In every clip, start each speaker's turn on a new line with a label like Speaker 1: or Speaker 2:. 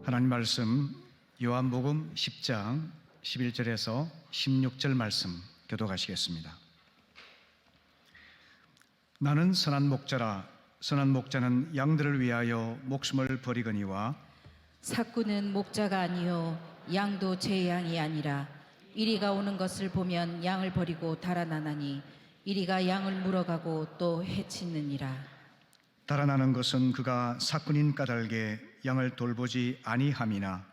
Speaker 1: 하나님 말씀 요한복음 10장 11절에서 16절 말씀 교독하시겠습니다. 나는 선한 목자라. 선한 목자는 양들을 위하여 목숨을 버리거니와
Speaker 2: 삭구는 목자가 아니요 양도 제 양이 아니라 이리가 오는 것을 보면 양을 버리고 달아나나니 이리가 양을 물어가고 또 해치느니라.
Speaker 1: 달아나는 것은 그가 삭군인 까닭에 양을 돌보지 아니함이나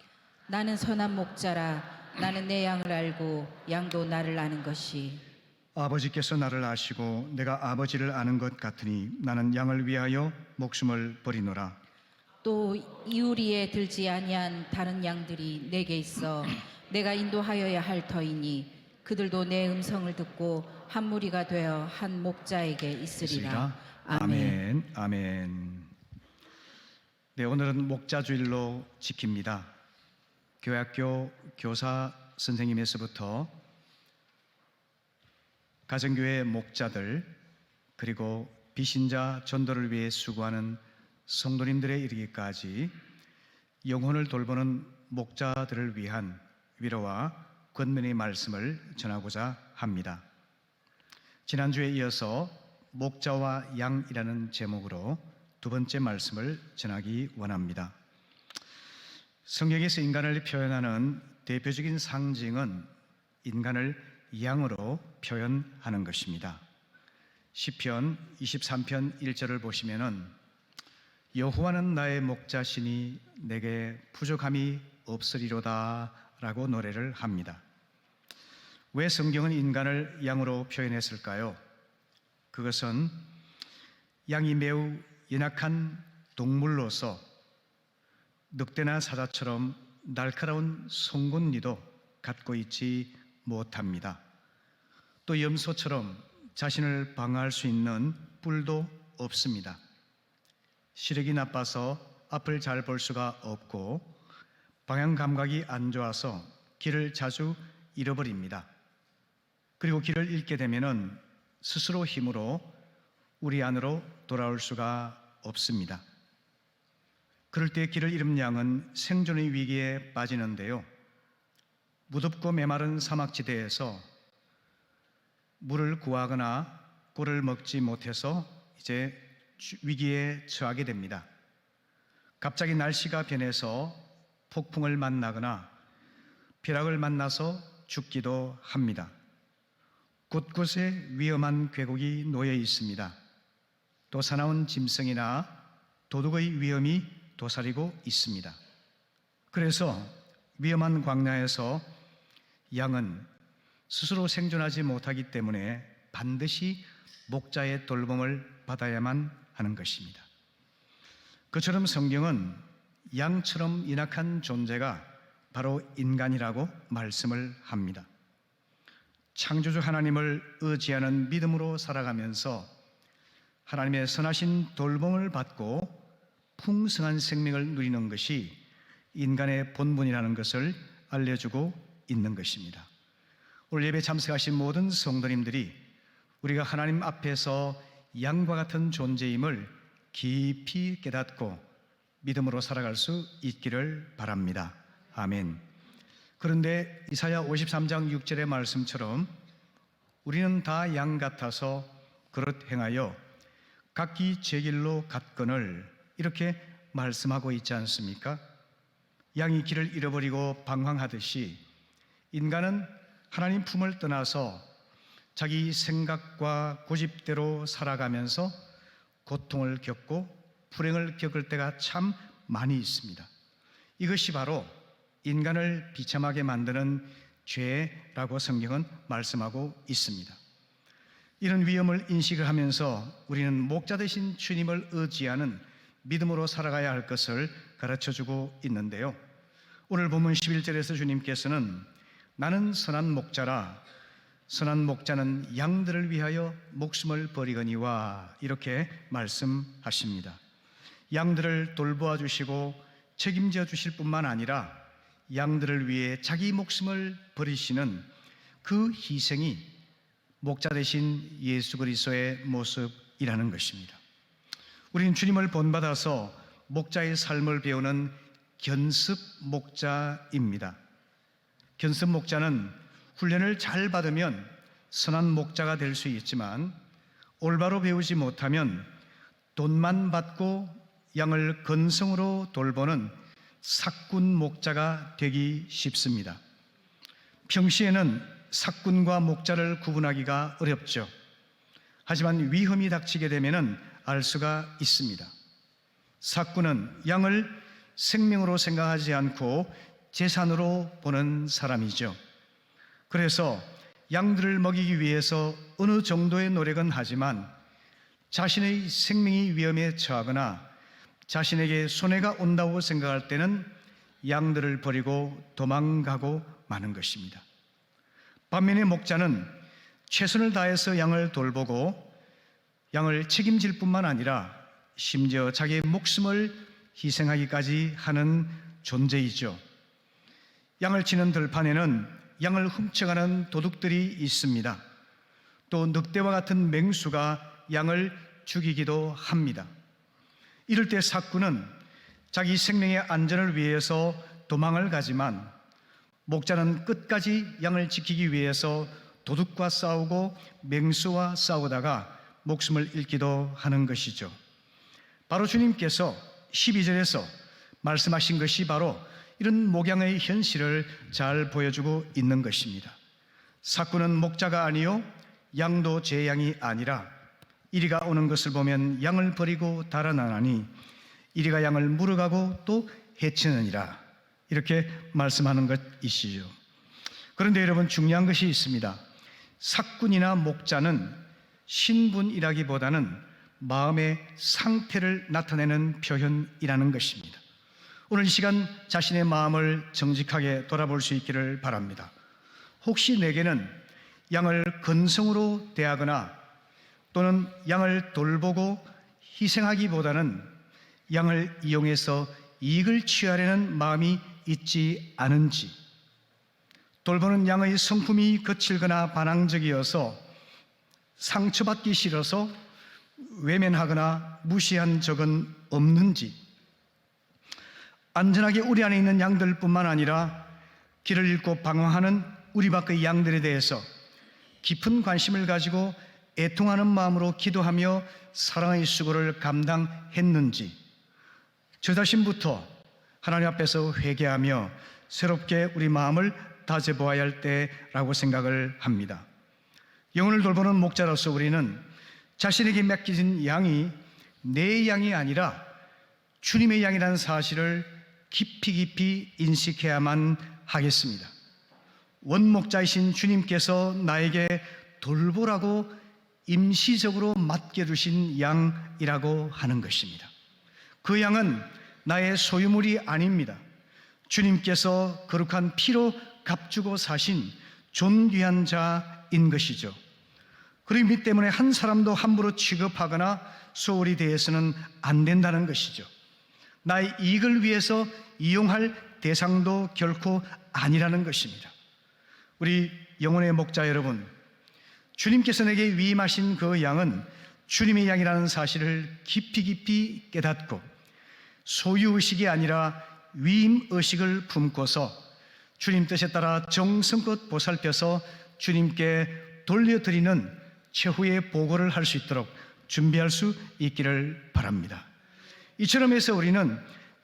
Speaker 2: 나는 선한 목자라. 나는 내 양을 알고 양도 나를 아는 것이
Speaker 1: 아버지께서 나를 아시고 내가 아버지를 아는 것 같으니 나는 양을 위하여 목숨을 버리노라.
Speaker 2: 또 이우리에 들지 아니한 다른 양들이 내게 있어 내가 인도하여야 할 터이니 그들도 내 음성을 듣고 한 무리가 되어 한 목자에게 있으리라. 아멘.
Speaker 1: 아멘. 네, 오늘은 목자주일로 지킵니다. 교회학교 교사 선생님에서부터 가정교회 목자들, 그리고 비신자 전도를 위해 수고하는 성도님들에 이르기까지 영혼을 돌보는 목자들을 위한 위로와 권면의 말씀을 전하고자 합니다. 지난주에 이어서 목자와 양이라는 제목으로 두 번째 말씀을 전하기 원합니다. 성경에서 인간을 표현하는 대표적인 상징은 인간을 양으로 표현하는 것입니다. 시편 23편 1절을 보시면은 여호와는 나의 목자시니 내게 부족함이 없으리로다 라고 노래를 합니다. 왜 성경은 인간을 양으로 표현했을까요? 그것은 양이 매우 연약한 동물로서 늑대나 사자처럼 날카로운 송곳니도 갖고 있지 못합니다. 또 염소처럼 자신을 방어할 수 있는 뿔도 없습니다. 시력이 나빠서 앞을 잘 볼 수가 없고 방향 감각이 안 좋아서 길을 자주 잃어버립니다. 그리고 길을 잃게 되면은 스스로 힘으로 우리 안으로 돌아올 수가 없습니다. 그럴 때 길을 잃은 양은 생존의 위기에 빠지는데요. 무덥고 메마른 사막지대에서 물을 구하거나 꿀을 먹지 못해서 이제 위기에 처하게 됩니다. 갑자기 날씨가 변해서 폭풍을 만나거나 벼락을 만나서 죽기도 합니다. 곳곳에 위험한 궤곡이 놓여 있습니다. 또 사나운 짐승이나 도둑의 위험이 도사리고 있습니다. 그래서 위험한 광야에서 양은 스스로 생존하지 못하기 때문에 반드시 목자의 돌봄을 받아야만 하는 것입니다. 그처럼 성경은 양처럼 연약한 존재가 바로 인간이라고 말씀을 합니다. 창조주 하나님을 의지하는 믿음으로 살아가면서 하나님의 선하신 돌봄을 받고 풍성한 생명을 누리는 것이 인간의 본분이라는 것을 알려주고 있는 것입니다. 오늘 예배 참석하신 모든 성도님들이 우리가 하나님 앞에서 양과 같은 존재임을 깊이 깨닫고 믿음으로 살아갈 수 있기를 바랍니다. 아멘. 그런데 이사야 53장 6절의 말씀처럼 우리는 다 양 같아서 그릇 행하여 각기 제 길로 갔거늘 이렇게 말씀하고 있지 않습니까? 양이 길을 잃어버리고 방황하듯이 인간은 하나님 품을 떠나서 자기 생각과 고집대로 살아가면서 고통을 겪고 불행을 겪을 때가 참 많이 있습니다. 이것이 바로 인간을 비참하게 만드는 죄라고 성경은 말씀하고 있습니다. 이런 위험을 인식을 하면서 우리는 목자 되신 주님을 의지하는 믿음으로 살아가야 할 것을 가르쳐주고 있는데요. 오늘 본문 11절에서 주님께서는 나는 선한 목자라. 선한 목자는 양들을 위하여 목숨을 버리거니와 이렇게 말씀하십니다. 양들을 돌보아 주시고 책임져 주실 뿐만 아니라 양들을 위해 자기 목숨을 버리시는 그 희생이 목자 되신 예수 그리스도의 모습이라는 것입니다. 우리는 주님을 본받아서 목자의 삶을 배우는 견습 목자입니다. 견습 목자는 훈련을 잘 받으면 선한 목자가 될 수 있지만 올바로 배우지 못하면 돈만 받고 양을 건성으로 돌보는 삭군 목자가 되기 쉽습니다. 평시에는 삭군과 목자를 구분하기가 어렵죠. 하지만 위험이 닥치게 되면 알 수가 있습니다. 삭군은 양을 생명으로 생각하지 않고 재산으로 보는 사람이죠. 그래서 양들을 먹이기 위해서 어느 정도의 노력은 하지만 자신의 생명이 위험에 처하거나 자신에게 손해가 온다고 생각할 때는 양들을 버리고 도망가고 마는 것입니다. 반면에 목자는 최선을 다해서 양을 돌보고 양을 책임질 뿐만 아니라 심지어 자기의 목숨을 희생하기까지 하는 존재이죠. 양을 치는 들판에는 양을 훔쳐가는 도둑들이 있습니다. 또 늑대와 같은 맹수가 양을 죽이기도 합니다. 이럴 때 삭군은 자기 생명의 안전을 위해서 도망을 가지만 목자는 끝까지 양을 지키기 위해서 도둑과 싸우고 맹수와 싸우다가 목숨을 잃기도 하는 것이죠. 바로 주님께서 12절에서 말씀하신 것이 바로 이런 목양의 현실을 잘 보여주고 있는 것입니다. 삭군은 목자가 아니요 양도 제 양이 아니라 이리가 오는 것을 보면 양을 버리고 달아나나니 이리가 양을 물어가고 또 해치느니라, 이렇게 말씀하는 것이시죠. 그런데 여러분, 중요한 것이 있습니다. 삭군이나 목자는 신분이라기보다는 마음의 상태를 나타내는 표현이라는 것입니다. 오늘 이 시간 자신의 마음을 정직하게 돌아볼 수 있기를 바랍니다. 혹시 내게는 양을 건성으로 대하거나 또는 양을 돌보고 희생하기보다는 양을 이용해서 이익을 취하려는 마음이 있지 않은지, 돌보는 양의 성품이 거칠거나 반항적이어서 상처받기 싫어서 외면하거나 무시한 적은 없는지, 안전하게 우리 안에 있는 양들뿐만 아니라 길을 잃고 방황하는 우리 밖의 양들에 대해서 깊은 관심을 가지고 애통하는 마음으로 기도하며 사랑의 수고를 감당했는지, 저 자신부터 하나님 앞에서 회개하며 새롭게 우리 마음을 다져보아야 할 때라고 생각을 합니다. 영혼을 돌보는 목자로서 우리는 자신에게 맡겨진 양이 내 양이 아니라 주님의 양이라는 사실을 깊이 인식해야만 하겠습니다. 원목자이신 주님께서 나에게 돌보라고 임시적으로 맡겨두신 양이라고 하는 것입니다. 그 양은 나의 소유물이 아닙니다. 주님께서 거룩한 피로 값주고 사신 존귀한 자인 것이죠. 그렇기 때문에 한 사람도 함부로 취급하거나 소홀히 대해서는 안 된다는 것이죠. 나의 이익을 위해서 이용할 대상도 결코 아니라는 것입니다. 우리 영혼의 목자 여러분, 주님께서 내게 위임하신 그 양은 주님의 양이라는 사실을 깊이 깨닫고 소유의식이 아니라 위임의식을 품고서 주님 뜻에 따라 정성껏 보살펴서 주님께 돌려드리는 최후의 보고를 할 수 있도록 준비할 수 있기를 바랍니다. 이처럼 해서 우리는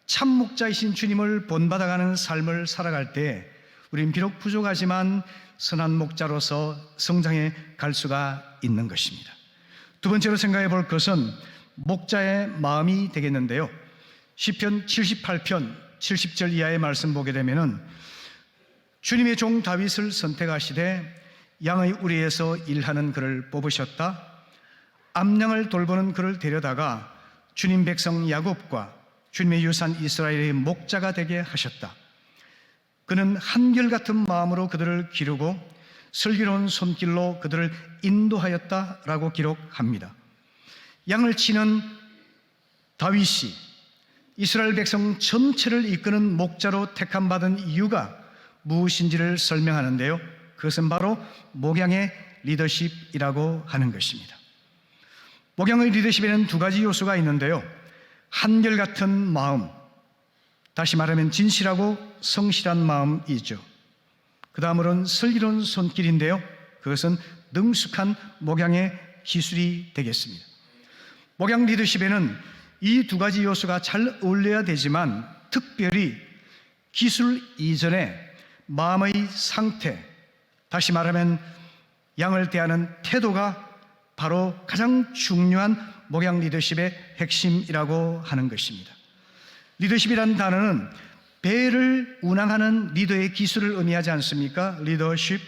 Speaker 1: 참 목자이신 주님을 본받아가는 삶을 살아갈 때 우린 비록 부족하지만 선한 목자로서 성장해 갈 수가 있는 것입니다. 두 번째로 생각해 볼 것은 목자의 마음이 되겠는데요. 시편 78편 70절 이하의 말씀 보게 되면은 주님의 종 다윗을 선택하시되 양의 우리에서 일하는 그를 뽑으셨다. 암양을 돌보는 그를 데려다가 주님 백성 야곱과 주님의 유산 이스라엘의 목자가 되게 하셨다. 그는 한결같은 마음으로 그들을 기르고 슬기로운 손길로 그들을 인도하였다라고 기록합니다. 양을 치는 다윗이 이스라엘 백성 전체를 이끄는 목자로 택함받은 이유가 무엇인지를 설명하는데요. 그것은 바로 목양의 리더십이라고 하는 것입니다. 목양의 리더십에는 두 가지 요소가 있는데요. 한결같은 마음, 다시 말하면 진실하고 성실한 마음이죠. 그 다음으로는 슬기로운 손길인데요, 그것은 능숙한 목양의 기술이 되겠습니다. 목양 리더십에는 이 두 가지 요소가 잘 어울려야 되지만 특별히 기술 이전에 마음의 상태, 다시 말하면 양을 대하는 태도가 바로 가장 중요한 목양 리더십의 핵심이라고 하는 것입니다. 리더십이라는 단어는 배를 운항하는 리더의 기술을 의미하지 않습니까? 리더십.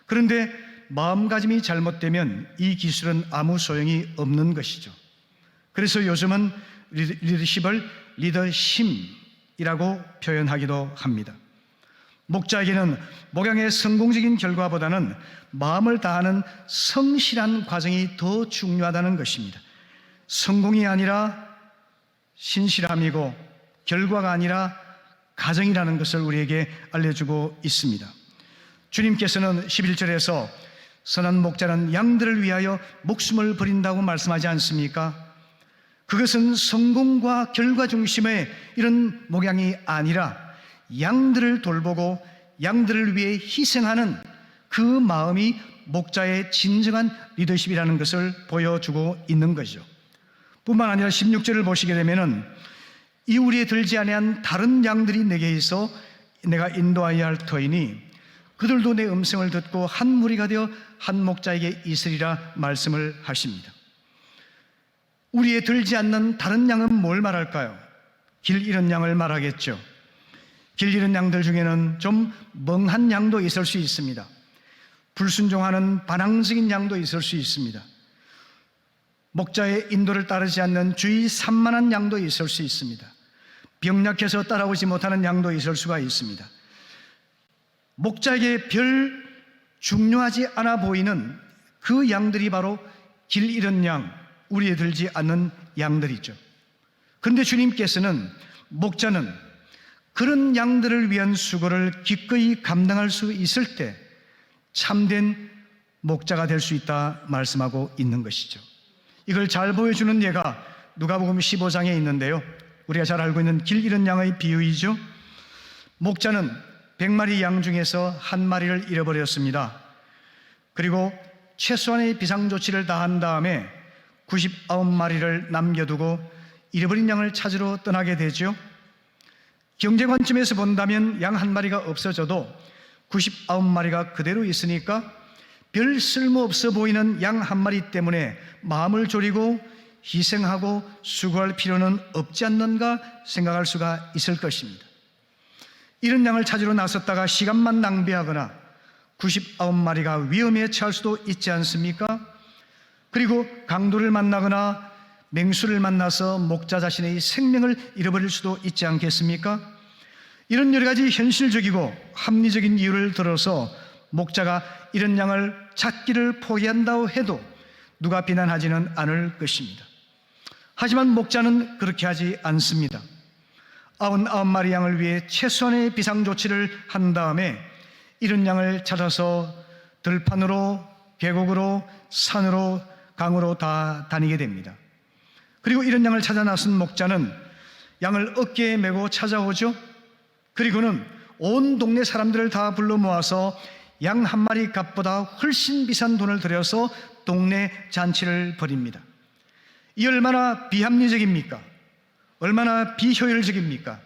Speaker 1: 그런데 마음가짐이 잘못되면 이 기술은 아무 소용이 없는 것이죠. 그래서 요즘은 리더십을 리더심이라고 표현하기도 합니다. 목자에게는 목양의 성공적인 결과보다는 마음을 다하는 성실한 과정이 더 중요하다는 것입니다. 성공이 아니라 신실함이고 결과가 아니라 가정이라는 것을 우리에게 알려주고 있습니다. 주님께서는 11절에서 선한 목자는 양들을 위하여 목숨을 버린다고 말씀하지 않습니까? 그것은 성공과 결과 중심의 이런 목양이 아니라 양들을 돌보고 양들을 위해 희생하는 그 마음이 목자의 진정한 리더십이라는 것을 보여주고 있는 것이죠. 뿐만 아니라 16절을 보시게 되면은 이우리에 들지 아니한 다른 양들이 내게 있어 내가 인도하여야 할 터이니 그들도 내 음성을 듣고 한 무리가 되어 한 목자에게 있으리라 말씀을 하십니다. 우리에 들지 않는 다른 양은 뭘 말할까요? 길 잃은 양을 말하겠죠. 길 잃은 양들 중에는 좀 멍한 양도 있을 수 있습니다. 불순종하는 반항적인 양도 있을 수 있습니다. 목자의 인도를 따르지 않는 주의 산만한 양도 있을 수 있습니다. 병약해서 따라오지 못하는 양도 있을 수가 있습니다. 목자에게 별 중요하지 않아 보이는 그 양들이 바로 길 잃은 양, 우리에 들지 않는 양들이죠. 그런데 주님께서는 목자는 그런 양들을 위한 수고를 기꺼이 감당할 수 있을 때 참된 목자가 될 수 있다 말씀하고 있는 것이죠. 이걸 잘 보여주는 예가 누가복음 15장에 있는데요, 우리가 잘 알고 있는 길 잃은 양의 비유이죠. 목자는 100마리 양 중에서 한 마리를 잃어버렸습니다. 그리고 최소한의 비상조치를 다한 다음에 99마리를 남겨두고 잃어버린 양을 찾으러 떠나게 되죠. 경제관점에서 본다면 양 한 마리가 없어져도 99마리가 그대로 있으니까 별 쓸모없어 보이는 양 한 마리 때문에 마음을 졸이고 희생하고 수고할 필요는 없지 않는가 생각할 수가 있을 것입니다. 이런 양을 찾으러 나섰다가 시간만 낭비하거나 99마리가 위험에 처할 수도 있지 않습니까? 그리고 강도를 만나거나 맹수를 만나서 목자 자신의 생명을 잃어버릴 수도 있지 않겠습니까? 이런 여러 가지 현실적이고 합리적인 이유를 들어서 목자가 이런 양을 찾기를 포기한다고 해도 누가 비난하지는 않을 것입니다. 하지만 목자는 그렇게 하지 않습니다. 99마리 양을 위해 최소한의 비상조치를 한 다음에 이런 양을 찾아서 들판으로, 계곡으로, 산으로, 강으로 다 다니게 됩니다. 그리고 이런 양을 찾아 나선 목자는 양을 어깨에 메고 찾아오죠. 그리고는 온 동네 사람들을 다 불러 모아서 양 한 마리 값보다 훨씬 비싼 돈을 들여서 동네 잔치를 벌입니다. 이 얼마나 비합리적입니까? 얼마나 비효율적입니까?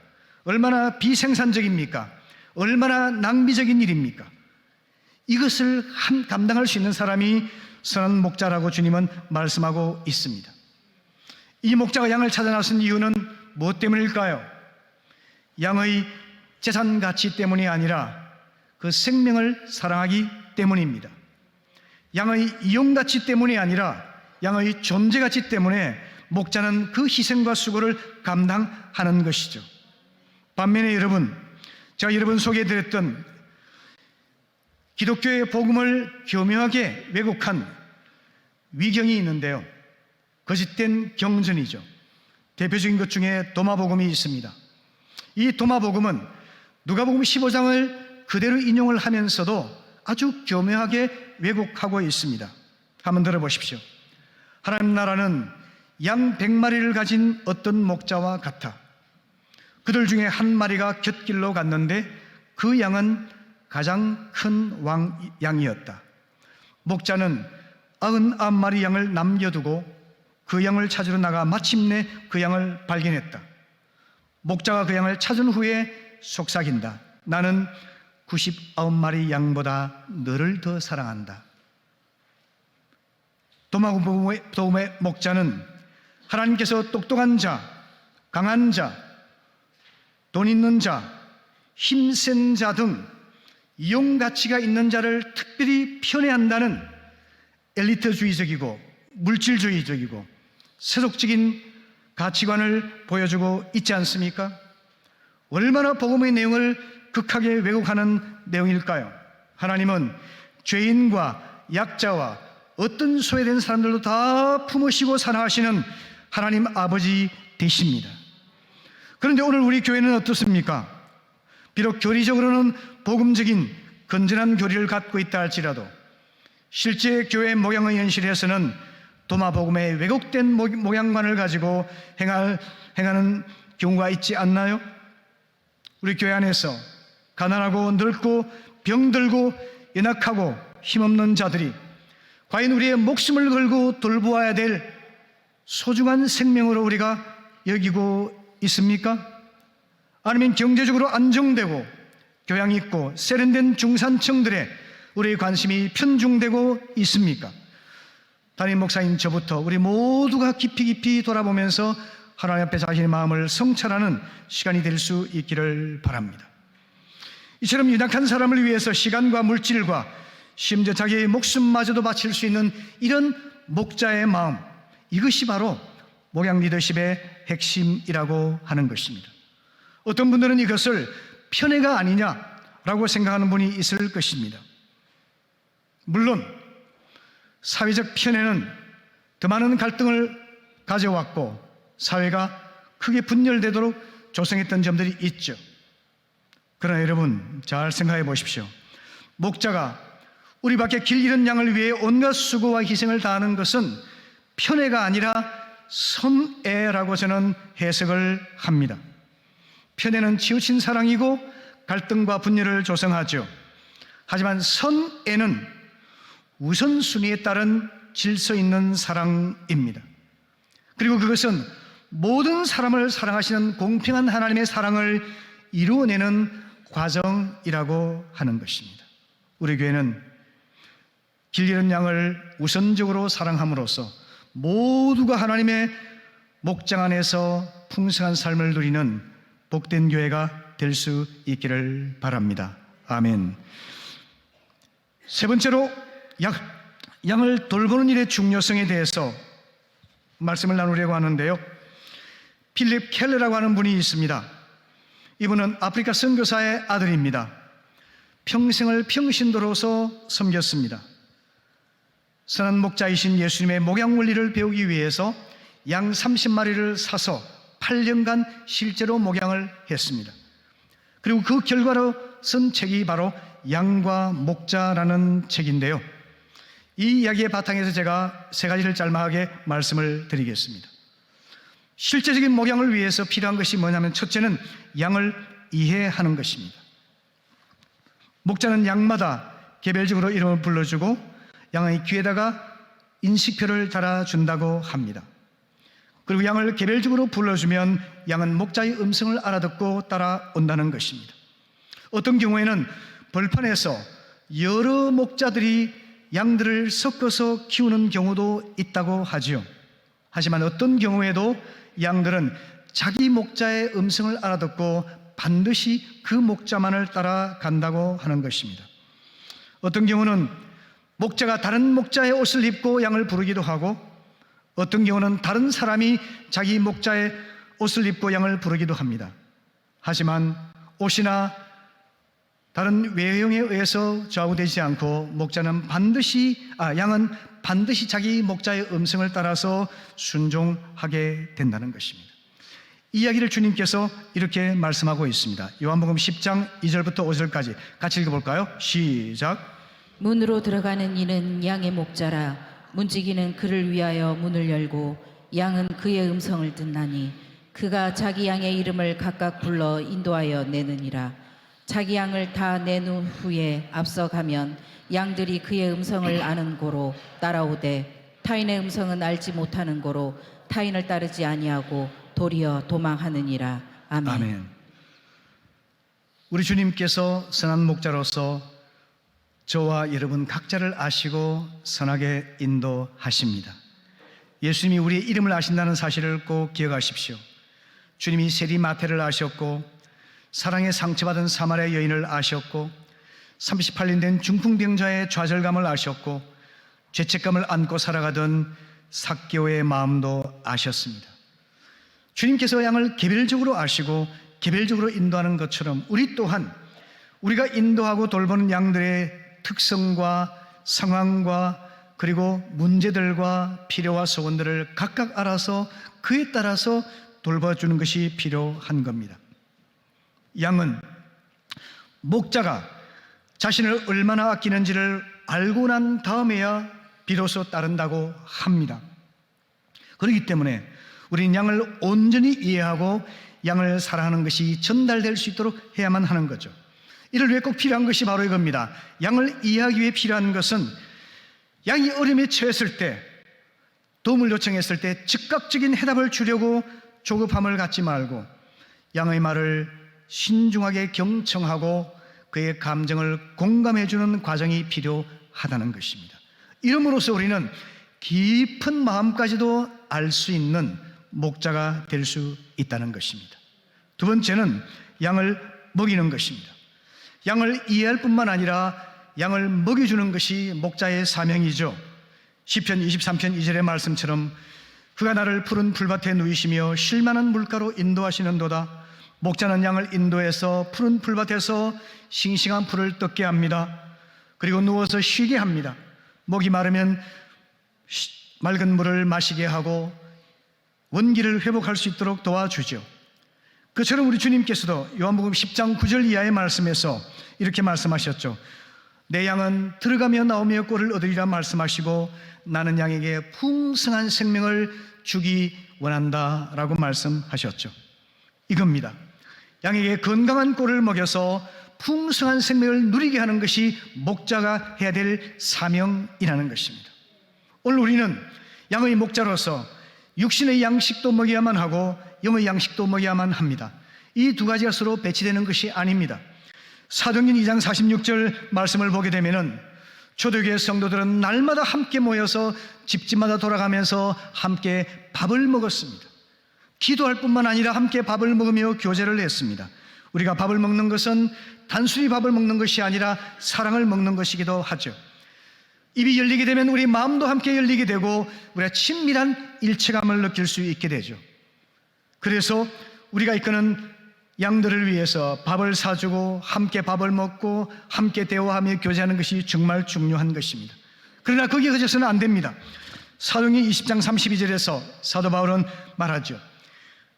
Speaker 1: 얼마나 비생산적입니까? 얼마나 낭비적인 일입니까? 이것을 감당할 수 있는 사람이 선한 목자라고 주님은 말씀하고 있습니다. 이 목자가 양을 찾아 나선 이유는 무엇 때문일까요? 양의 재산 가치 때문이 아니라 그 생명을 사랑하기 때문입니다. 양의 이용 가치 때문이 아니라 양의 존재 가치 때문에 목자는 그 희생과 수고를 감당하는 것이죠. 반면에 여러분, 제가 여러분 소개해드렸던 기독교의 복음을 교묘하게 왜곡한 위경이 있는데요, 거짓된 경전이죠. 대표적인 것 중에 도마복음이 있습니다. 이 도마복음은 누가복음 15장을 그대로 인용을 하면서도 아주 교묘하게 왜곡하고 있습니다. 한번 들어보십시오. 하나님 나라는 양 100마리를 가진 어떤 목자와 같아 그들 중에 한 마리가 곁길로 갔는데 그 양은 가장 큰 양이었다. 목자는 99마리 양을 남겨두고 그 양을 찾으러 나가 마침내 그 양을 발견했다. 목자가 그 양을 찾은 후에 속삭인다. 나는 99마리 양보다 너를 더 사랑한다. 도마복음의 목자는 하나님께서 똑똑한 자, 강한 자, 돈 있는 자, 힘센 자 등 이용 가치가 있는 자를 특별히 편애한다는 엘리트주의적이고 물질주의적이고 세속적인 가치관을 보여주고 있지 않습니까? 얼마나 복음의 내용을 극하게 왜곡하는 내용일까요? 하나님은 죄인과 약자와 어떤 소외된 사람들도 다 품으시고 사랑하시는 하나님 아버지 되십니다. 그런데 오늘 우리 교회는 어떻습니까? 비록 교리적으로는 복음적인 건전한 교리를 갖고 있다 할지라도 실제 교회 목양의 현실에서는 도마복음의 왜곡된 목양관을 가지고 행하는 경우가 있지 않나요? 우리 교회 안에서 가난하고 늙고 병들고 연약하고 힘없는 자들이 과연 우리의 목숨을 걸고 돌보아야 될 소중한 생명으로 우리가 여기고 있습니까? 아니면 경제적으로 안정되고 교양 있고 세련된 중산층들의 우리의 관심이 편중되고 있습니까? 담임 목사인 저부터 우리 모두가 깊이 돌아보면서 하나님 앞에 자신의 마음을 성찰하는 시간이 될 수 있기를 바랍니다. 이처럼 연약한 사람을 위해서 시간과 물질과 심지어 자기의 목숨마저도 바칠 수 있는 이런 목자의 마음, 이것이 바로 목양 리더십의 핵심이라고 하는 것입니다. 어떤 분들은 이것을 편애가 아니냐라고 생각하는 분이 있을 것입니다. 물론 사회적 편애는 더 많은 갈등을 가져왔고 사회가 크게 분열되도록 조성했던 점들이 있죠. 그러나 여러분 잘 생각해 보십시오. 목자가 우리 밖에 길 잃은 양을 위해 온갖 수고와 희생을 다하는 것은 편애가 아니라 선애라고 저는 해석을 합니다. 편애는 치우친 사랑이고 갈등과 분열을 조성하죠. 하지만 선애는 우선순위에 따른 질서 있는 사랑입니다. 그리고 그것은 모든 사람을 사랑하시는 공평한 하나님의 사랑을 이루어내는 과정이라고 하는 것입니다. 우리 교회는 길 잃은 양을 우선적으로 사랑함으로써 모두가 하나님의 목장 안에서 풍성한 삶을 누리는 복된 교회가 될 수 있기를 바랍니다. 아멘. 세 번째로 양을 돌보는 일의 중요성에 대해서 말씀을 나누려고 하는데요. 필립 켈러라고 하는 분이 있습니다. 이분은 아프리카 선교사의 아들입니다. 평생을 평신도로서 섬겼습니다. 선한 목자이신 예수님의 목양 원리를 배우기 위해서 양 30마리를 사서 8년간 실제로 목양을 했습니다. 그리고 그 결과로 쓴 책이 바로 양과 목자라는 책인데요. 이 이야기의 바탕에서 제가 세 가지를 짤막하게 말씀을 드리겠습니다. 실제적인 목양을 위해서 필요한 것이 뭐냐면 첫째는 양을 이해하는 것입니다. 목자는 양마다 개별적으로 이름을 불러주고 양의 귀에다가 인식표를 달아준다고 합니다. 그리고 양을 개별적으로 불러주면 양은 목자의 음성을 알아듣고 따라온다는 것입니다. 어떤 경우에는 벌판에서 여러 목자들이 양들을 섞어서 키우는 경우도 있다고 하지요. 하지만 어떤 경우에도 양들은 자기 목자의 음성을 알아듣고 반드시 그 목자만을 따라간다고 하는 것입니다. 어떤 경우는 목자가 다른 목자의 옷을 입고 양을 부르기도 하고 어떤 경우는 다른 사람이 자기 목자의 옷을 입고 양을 부르기도 합니다. 하지만 옷이나 다른 외형에 의해서 좌우되지 않고 양은 반드시 자기 목자의 음성을 따라서 순종하게 된다는 것입니다. 이 이야기를 주님께서 이렇게 말씀하고 있습니다. 요한복음 10장 2절부터 5절까지 같이 읽어볼까요? 시작.
Speaker 2: 문으로 들어가는 이는 양의 목자라. 문지기는 그를 위하여 문을 열고 양은 그의 음성을 듣나니 그가 자기 양의 이름을 각각 불러 인도하여 내느니라. 자기 양을 다 내놓은 후에 앞서가면 양들이 그의 음성을 아는 고로 따라오되 타인의 음성은 알지 못하는 고로 타인을 따르지 아니하고 도리어 도망하느니라. 아멘.
Speaker 1: 아멘. 우리 주님께서 선한 목자로서 저와 여러분 각자를 아시고 선하게 인도하십니다. 예수님이 우리의 이름을 아신다는 사실을 꼭 기억하십시오. 주님이 세리마태를 아셨고 사랑에 상처받은 사마리아 여인을 아셨고 38년 된 중풍병자의 좌절감을 아셨고 죄책감을 안고 살아가던 삭개오의 마음도 아셨습니다. 주님께서 양을 개별적으로 아시고 개별적으로 인도하는 것처럼 우리 또한 우리가 인도하고 돌보는 양들의 특성과 상황과 그리고 문제들과 필요와 소원들을 각각 알아서 그에 따라서 돌봐주는 것이 필요한 겁니다. 양은 목자가 자신을 얼마나 아끼는지를 알고 난 다음에야 비로소 따른다고 합니다. 그렇기 때문에 우리는 양을 온전히 이해하고 양을 사랑하는 것이 전달될 수 있도록 해야만 하는 거죠. 이를 위해 꼭 필요한 것이 바로 이겁니다. 양을 이해하기 위해 필요한 것은 양이 어려움에 처했을 때, 도움을 요청했을 때 즉각적인 해답을 주려고 조급함을 갖지 말고 양의 말을 신중하게 경청하고 그의 감정을 공감해주는 과정이 필요하다는 것입니다. 이름으로써 우리는 깊은 마음까지도 알 수 있는 목자가 될 수 있다는 것입니다. 두 번째는 양을 먹이는 것입니다. 양을 이해할 뿐만 아니라 양을 먹여주는 것이 목자의 사명이죠. 시편 23편 2절의 말씀처럼 그가 나를 푸른 풀밭에 누이시며 쉴 만한 물가로 인도하시는도다. 목자는 양을 인도해서 푸른 풀밭에서 싱싱한 풀을 뜯게 합니다. 그리고 누워서 쉬게 합니다. 목이 마르면 맑은 물을 마시게 하고 원기를 회복할 수 있도록 도와주죠. 그처럼 우리 주님께서도 요한복음 10장 9절 이하의 말씀에서 이렇게 말씀하셨죠. 내 양은 들어가며 나오며 꼴을 얻으리라 말씀하시고 나는 양에게 풍성한 생명을 주기 원한다 라고 말씀하셨죠. 이겁니다. 양에게 건강한 꼴을 먹여서 풍성한 생명을 누리게 하는 것이 목자가 해야 될 사명이라는 것입니다. 오늘 우리는 양의 목자로서 육신의 양식도 먹여야만 하고 영의 양식도 먹여야만 합니다. 이 두 가지가 서로 배치되는 것이 아닙니다. 사도행전 2장 46절 말씀을 보게 되면은 초대교회 성도들은 날마다 함께 모여서 집집마다 돌아가면서 함께 밥을 먹었습니다. 기도할 뿐만 아니라 함께 밥을 먹으며 교제를 했습니다. 우리가 밥을 먹는 것은 단순히 밥을 먹는 것이 아니라 사랑을 먹는 것이기도 하죠. 입이 열리게 되면 우리 마음도 함께 열리게 되고 우리가 친밀한 일체감을 느낄 수 있게 되죠. 그래서 우리가 이끄는 양들을 위해서 밥을 사주고 함께 밥을 먹고 함께 대화하며 교제하는 것이 정말 중요한 것입니다. 그러나 거기에 그쳐서는 안 됩니다. 사도행전 20장 32절에서 사도 바울은 말하죠.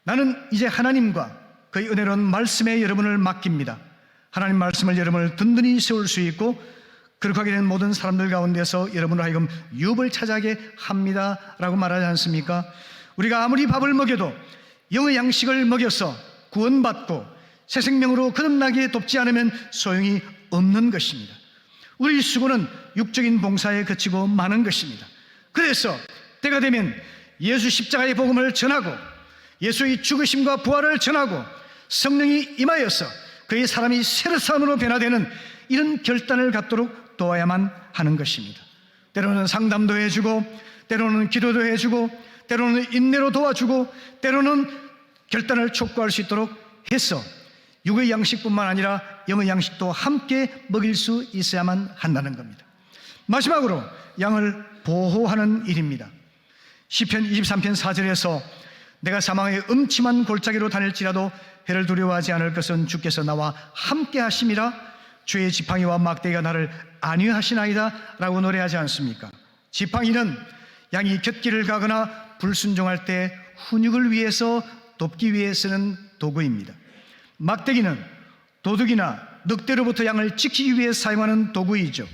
Speaker 1: 나는 이제 하나님과 그의 은혜로운 말씀에 여러분을 맡깁니다. 하나님 말씀을 여러분을 든든히 세울 수 있고 그렇게 하게 된 모든 사람들 가운데서 여러분을 하여금 유업을 차지하게 합니다 라고 말하지 않습니까? 우리가 아무리 밥을 먹여도 영의 양식을 먹여서 구원받고 새 생명으로 거듭나게 돕지 않으면 소용이 없는 것입니다. 우리 수고는 육적인 봉사에 그치고 마는 것입니다. 그래서 때가 되면 예수 십자가의 복음을 전하고 예수의 죽으심과 부활을 전하고 성령이 임하여서 그의 사람이 새로 사람으로 변화되는 이런 결단을 갖도록 도와야만 하는 것입니다. 때로는 상담도 해주고 때로는 기도도 해주고 때로는 인내로 도와주고 때로는 결단을 촉구할 수 있도록 해서 육의 양식뿐만 아니라 영의 양식도 함께 먹일 수 있어야만 한다는 겁니다. 마지막으로 양을 보호하는 일입니다. 시편 23편 4절에서 내가 사망의 음침한 골짜기로 다닐지라도 해를 두려워하지 않을 것은 주께서 나와 함께 하심이라 주의 지팡이와 막대기가 나를 안위하시나이다 라고 노래하지 않습니까? 지팡이는 양이 곁길을 가거나 불순종할 때 훈육을 위해서 돕기 위해 쓰는 도구입니다. 막대기는 도둑이나 늑대로부터 양을 지키기 위해 사용하는 도구이죠.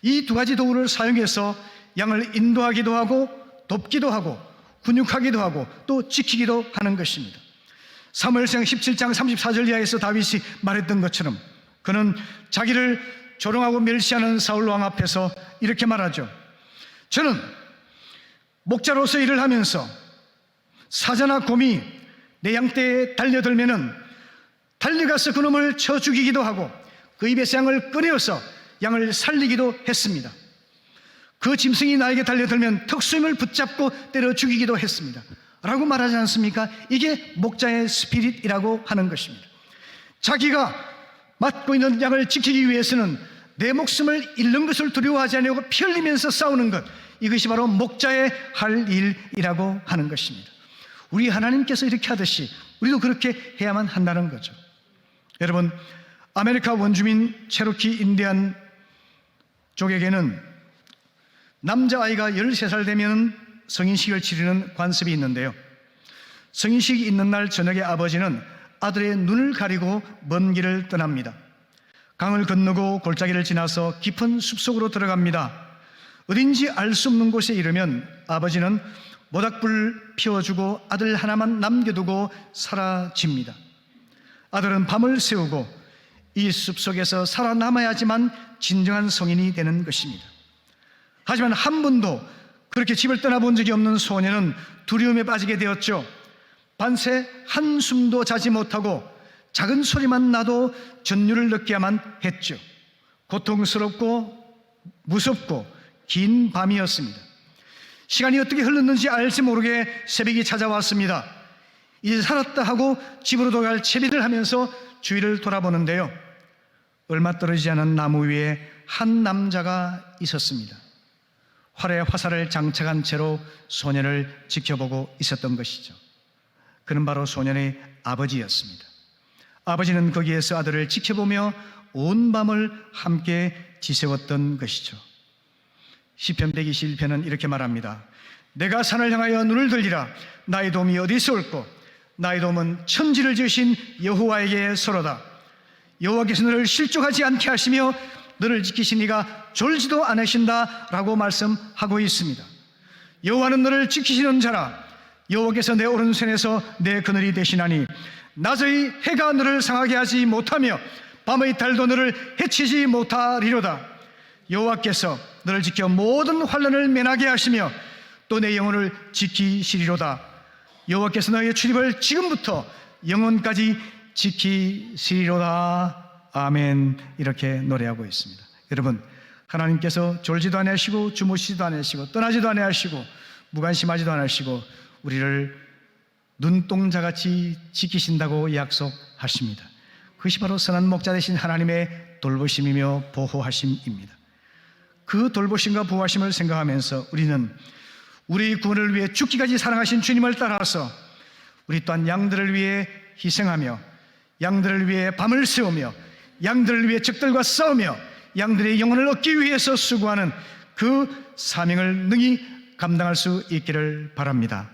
Speaker 1: 이 두 가지 도구를 사용해서 양을 인도하기도 하고 돕기도 하고 군육하기도 하고 또 지키기도 하는 것입니다. 사무엘상 17장 34절 이하에서 다윗이 말했던 것처럼 그는 자기를 조롱하고 멸시하는 사울 왕 앞에서 이렇게 말하죠. 저는 목자로서 일을 하면서 사자나 곰이 내 양떼에 달려들면은 달려가서 그놈을 쳐 죽이기도 하고 그 입에서 양을 꺼내어서 양을 살리기도 했습니다. 그 짐승이 나에게 달려들면 턱수염을 붙잡고 때려 죽이기도 했습니다. 라고 말하지 않습니까? 이게 목자의 스피릿이라고 하는 것입니다. 자기가 맡고 있는 양을 지키기 위해서는 내 목숨을 잃는 것을 두려워하지 않으려고 피 흘리면서 싸우는 것, 이것이 바로 목자의 할 일이라고 하는 것입니다. 우리 하나님께서 이렇게 하듯이 우리도 그렇게 해야만 한다는 거죠. 여러분, 아메리카 원주민 체로키 인디안 쪽에게는 남자아이가 13살 되면 성인식을 치르는 관습이 있는데요, 성인식이 있는 날 저녁에 아버지는 아들의 눈을 가리고 먼 길을 떠납니다. 강을 건너고 골짜기를 지나서 깊은 숲속으로 들어갑니다. 어딘지 알 수 없는 곳에 이르면 아버지는 모닥불 피워주고 아들 하나만 남겨두고 사라집니다. 아들은 밤을 새우고 이 숲속에서 살아남아야지만 진정한 성인이 되는 것입니다. 하지만 한 번도 그렇게 집을 떠나본 적이 없는 소년은 두려움에 빠지게 되었죠. 밤새 한숨도 자지 못하고 작은 소리만 나도 전율을 느껴야만 했죠. 고통스럽고 무섭고 긴 밤이었습니다. 시간이 어떻게 흘렀는지 알지 모르게 새벽이 찾아왔습니다. 이제 살았다 하고 집으로 돌아갈 채비를 하면서 주위를 돌아보는데요, 얼마 떨어지지 않은 나무 위에 한 남자가 있었습니다. 활에 화살을 장착한 채로 소년을 지켜보고 있었던 것이죠. 그는 바로 소년의 아버지였습니다. 아버지는 거기에서 아들을 지켜보며 온 밤을 함께 지새웠던 것이죠. 시편 121편은 이렇게 말합니다. 내가 산을 향하여 눈을 들리라. 나의 도움이 어디서 올꼬? 나의 도움은 천지를 지으신 여호와에게서로다. 여호와께서 너를 실족하지 않게 하시며 너를 지키시니가 졸지도 않으신다 라고 말씀하고 있습니다. 여호와는 너를 지키시는 자라. 여호와께서 내 오른손에서 내 그늘이 되시나니 낮의 해가 너를 상하게 하지 못하며 밤의 달도 너를 해치지 못하리로다. 여호와께서 너를 지켜 모든 환난을 면하게 하시며 또 내 영혼을 지키시리로다. 여호와께서 너의 출입을 지금부터 영원까지 지키시리로다. 아멘. 이렇게 노래하고 있습니다. 여러분, 하나님께서 졸지도 아니하시고 주무시지도 아니하시고 떠나지도 아니하시고 무관심하지도 않으시고 우리를 눈동자같이 지키신다고 약속하십니다. 그것이 바로 선한 목자 되신 하나님의 돌보심이며 보호하심입니다. 그 돌보심과 보호하심을 생각하면서 우리는 우리 구원을 위해 죽기까지 사랑하신 주님을 따라서 우리 또한 양들을 위해 희생하며 양들을 위해 밤을 새우며 양들을 위해 적들과 싸우며 양들의 영혼을 얻기 위해서 수고하는 그 사명을 능히 감당할 수 있기를 바랍니다.